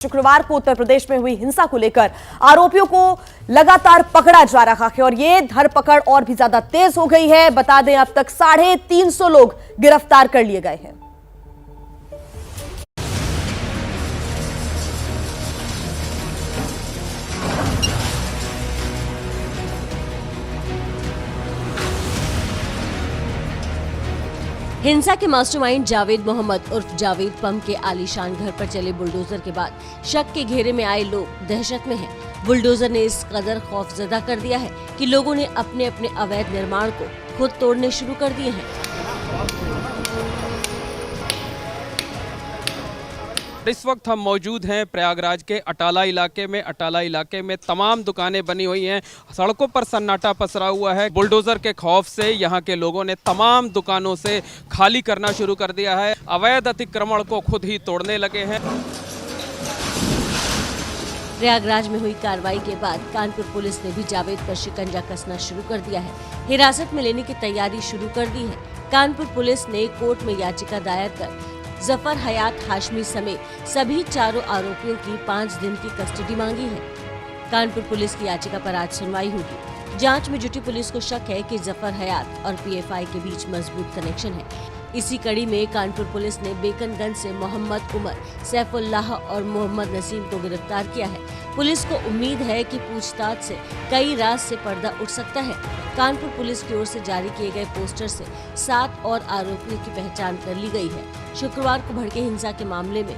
शुक्रवार को उत्तर प्रदेश में हुई हिंसा को लेकर आरोपियों को लगातार पकड़ा जा रहा है और ये धरपकड़ और भी ज्यादा तेज हो गई है। बता दें, अब तक 350 लोग गिरफ्तार कर लिए गए हैं। हिंसा के मास्टरमाइंड जावेद मोहम्मद उर्फ जावेद पम के आलीशान घर पर चले बुलडोजर के बाद शक के घेरे में आए लोग दहशत में हैं। बुलडोजर ने इस कदर खौफजदा कर दिया है कि लोगों ने अपने अपने अवैध निर्माण को खुद तोड़ने शुरू कर दिए हैं। इस वक्त हम मौजूद हैं प्रयागराज के अटाला इलाके में तमाम दुकानें बनी हुई हैं। सड़कों पर सन्नाटा पसरा हुआ है। बुलडोजर के खौफ से यहाँ के लोगों ने तमाम दुकानों से खाली करना शुरू कर दिया है। अवैध अतिक्रमण को खुद ही तोड़ने लगे हैं। प्रयागराज में हुई कार्रवाई के बाद कानपुर पुलिस ने भी जावेद पर शिकंजा कसना शुरू कर दिया है। हिरासत में लेने की तैयारी शुरू कर दी है। कानपुर पुलिस ने कोर्ट में याचिका दायर कर जफर हयात हाशमी समेत सभी चारों आरोपियों की 5 दिन की कस्टडी मांगी है। कानपुर पुलिस की याचिका पर आज सुनवाई होगी। जांच में जुटी पुलिस को शक है कि जफर हयात और पीएफआई के बीच मजबूत कनेक्शन है। इसी कड़ी में कानपुर पुलिस ने बेकनगंज से मोहम्मद उमर, सैफुल्लाह और मोहम्मद नसीम को गिरफ्तार किया है। पुलिस को उम्मीद है कि पूछताछ से कई राज से पर्दा उठ सकता है। कानपुर पुलिस की ओर से जारी किए गए पोस्टर से 7 और आरोपियों की पहचान कर ली गई है। शुक्रवार को भड़के हिंसा के मामले में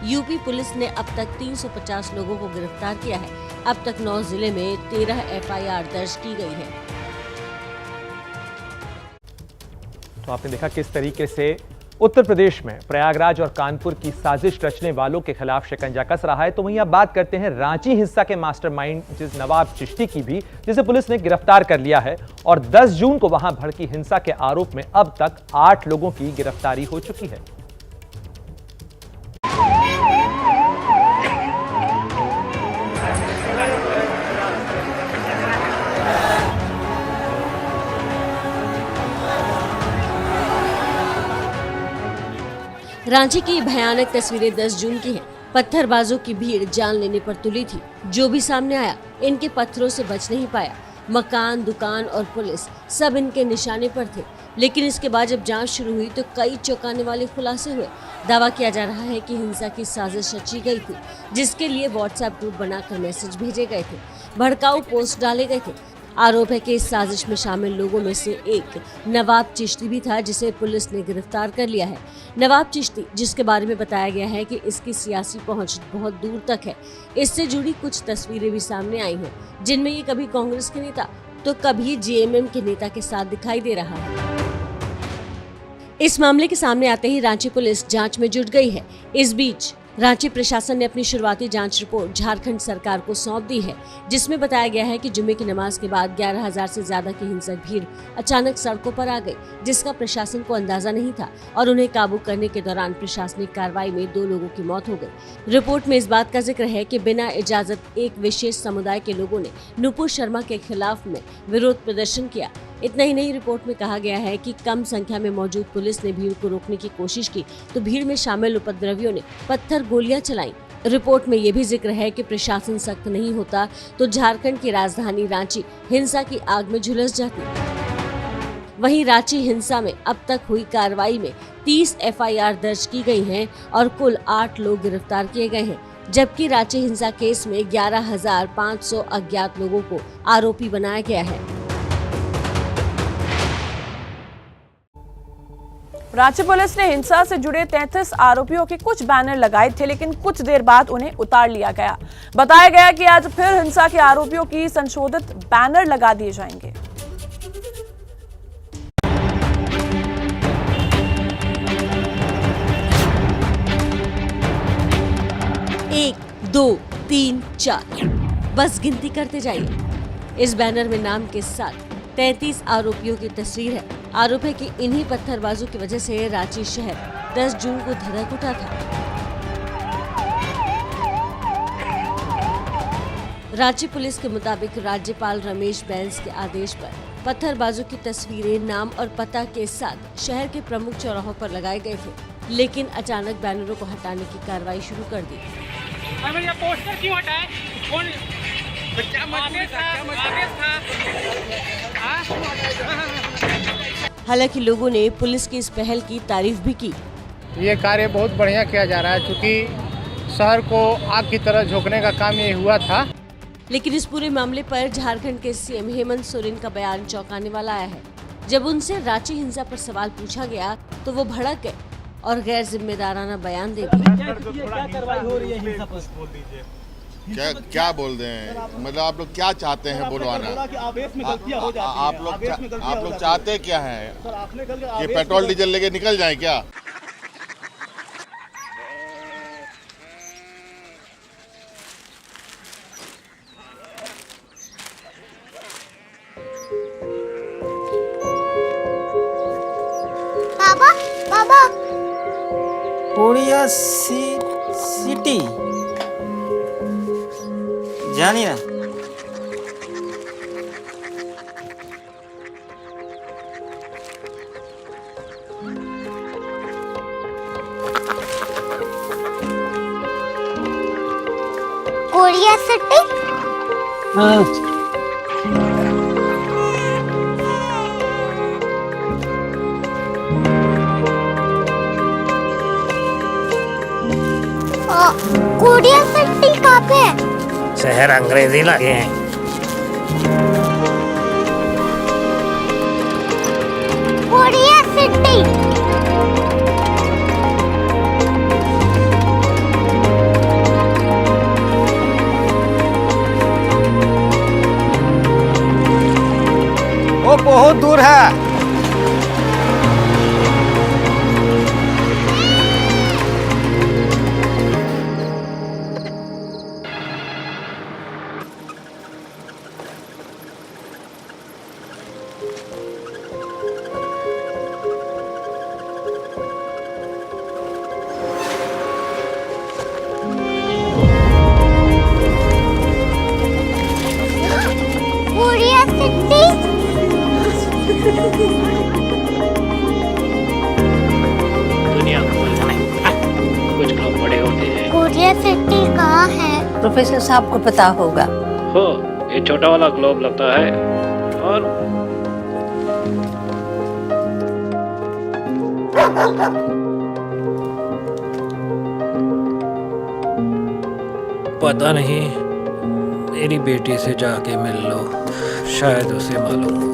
यूपी पुलिस ने अब तक 350 लोगों को गिरफ्तार किया है। अब तक 9 जिले में 13 एफआईआर दर्ज की गई है। तो आपने देखा किस तरीके से उत्तर प्रदेश में प्रयागराज और कानपुर की साजिश रचने वालों के खिलाफ शिकंजा कस रहा है। तो वहीं अब बात करते हैं रांची हिंसा के मास्टरमाइंड जिस नवाब चिश्ती की भी, जिसे पुलिस ने गिरफ्तार कर लिया है और 10 जून को वहां भड़की हिंसा के आरोप में अब तक 8 लोगों की गिरफ्तारी हो चुकी है। रांची की भयानक तस्वीरें 10 जून की हैं। पत्थरबाजों की भीड़ जान लेने पर तुली थी। जो भी सामने आया इनके पत्थरों से बच नहीं पाया। मकान, दुकान और पुलिस सब इनके निशाने पर थे। लेकिन इसके बाद जब जांच शुरू हुई तो कई चौंकाने वाले खुलासे हुए। दावा किया जा रहा है कि हिंसा की साजिश रची गई थी, जिसके लिए व्हाट्सएप ग्रुप बनाकर मैसेज भेजे गए थे, भड़काऊ पोस्ट डाले गए थे। आरोप है कि इस साजिश में शामिल लोगों में से एक नवाब चिश्ती भी था, जिसे पुलिस ने गिरफ्तार कर लिया है। नवाब चिश्ती, जिसके बारे में बताया गया है कि इसकी सियासी पहुंच बहुत दूर तक है। इससे जुड़ी कुछ तस्वीरें भी सामने आई हैं, जिनमें ये कभी कांग्रेस के नेता तो कभी जेएमएम के नेता के साथ दिखाई दे रहा है। इस मामले के सामने आते ही रांची पुलिस जांच में जुट गई है। इस बीच रांची प्रशासन ने अपनी शुरुआती जांच रिपोर्ट झारखंड सरकार को सौंप दी है, जिसमें बताया गया है कि जुम्मे की नमाज के बाद 11,000 से ज्यादा की हिंसक भीड़ अचानक सड़कों पर आ गई, जिसका प्रशासन को अंदाजा नहीं था और उन्हें काबू करने के दौरान प्रशासनिक कार्रवाई में 2 लोगों की मौत हो गई। रिपोर्ट में इस बात का जिक्र है कि बिना इजाजत एक विशेष समुदाय के लोगों ने नुपुर शर्मा के खिलाफ में विरोध प्रदर्शन किया। इतना ही नहीं, रिपोर्ट में कहा गया है कि कम संख्या में मौजूद पुलिस ने भीड़ को रोकने की कोशिश की तो भीड़ में शामिल उपद्रवियों ने पत्थर गोलियां चलाई। रिपोर्ट में यह भी जिक्र है कि प्रशासन सख्त नहीं होता तो झारखंड की राजधानी रांची हिंसा की आग में झुलस जाती। वहीं रांची हिंसा में अब तक हुई कार्रवाई में 30 एफआईआर दर्ज की गई हैं और कुल 8 लोग गिरफ्तार किए गए हैं, जबकि रांची हिंसा केस में 11,500 अज्ञात लोगों को आरोपी बनाया गया है। रांची पुलिस ने हिंसा से जुड़े 33 आरोपियों के कुछ बैनर लगाए थे, लेकिन कुछ देर बाद उन्हें उतार लिया गया। बताया गया कि आज फिर हिंसा के आरोपियों की संशोधित बैनर लगा दिए जाएंगे। 1, 2, 3, 4 बस गिनती करते जाइए। इस बैनर में नाम के साथ 33 आरोपियों की तस्वीर है। आरोप है कि इन्हीं पत्थरबाजों की वजह से रांची शहर 10 जून को धधक उठा था। रांची पुलिस के मुताबिक राज्यपाल रमेश बैस के आदेश पर पत्थरबाजों की तस्वीरें, नाम और पता के साथ शहर के प्रमुख चौराहों पर लगाए गए थे। लेकिन अचानक बैनरों को हटाने की कार्रवाई शुरू कर दी। ये पोस्टर क्यों हटाए? कौन क्या आगे था? हालांकि लोगों ने पुलिस की इस पहल की तारीफ भी की। ये कार्य बहुत बढ़िया किया जा रहा है, क्योंकि शहर को आग की तरह झोंकने का काम ये हुआ था। लेकिन इस पूरे मामले पर झारखंड के सीएम हेमंत सोरेन का बयान चौंकाने वाला आया है। जब उनसे रांची हिंसा पर सवाल पूछा गया तो वो भड़क गए और गैर जिम्मेदाराना बयान दे दिए। क्या बोल रहे हैं? मतलब आप लोग क्या चाहते हैं बुलवाना? आप लोग चाहते क्या है? ये पेट्रोल डीजल लेके निकल जाए क्या? बाबा बाबा कोरिया सिटी जानी ना। कोरिया सिटी कोरिया सिटी कहाँ पे है? शहर अंग्रेजी लगे हैं। कोरिया सिटी वो बहुत दूर है। कोरिया सिटी दुनिया को बोलना नहीं, कुछ लोग बड़े होते हैं। कोरिया सिटी कहाँ है? प्रोफेसर साहब को पता होगा। हो ये छोटा वाला ग्लोब लगता है और पता नहीं, मेरी बेटी से जाके मिल लो, शायद उसे मालूम हो।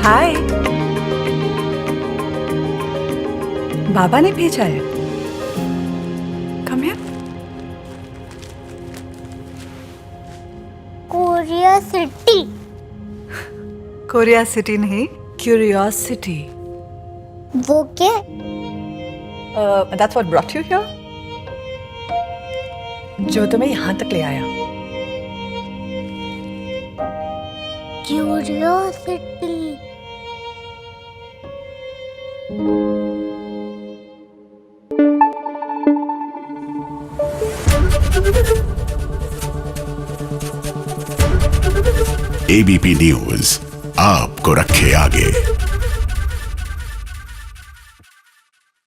हाय, बाबा ने भेजा है। Come here. Korea city Korea city नहीं, क्यूरियोसिटी। वो क्या? That's what brought you here, जो तुम्हें यहाँ तक ले आया। क्यूरियोसिटी एबीपी न्यूज आपको रखे आगे।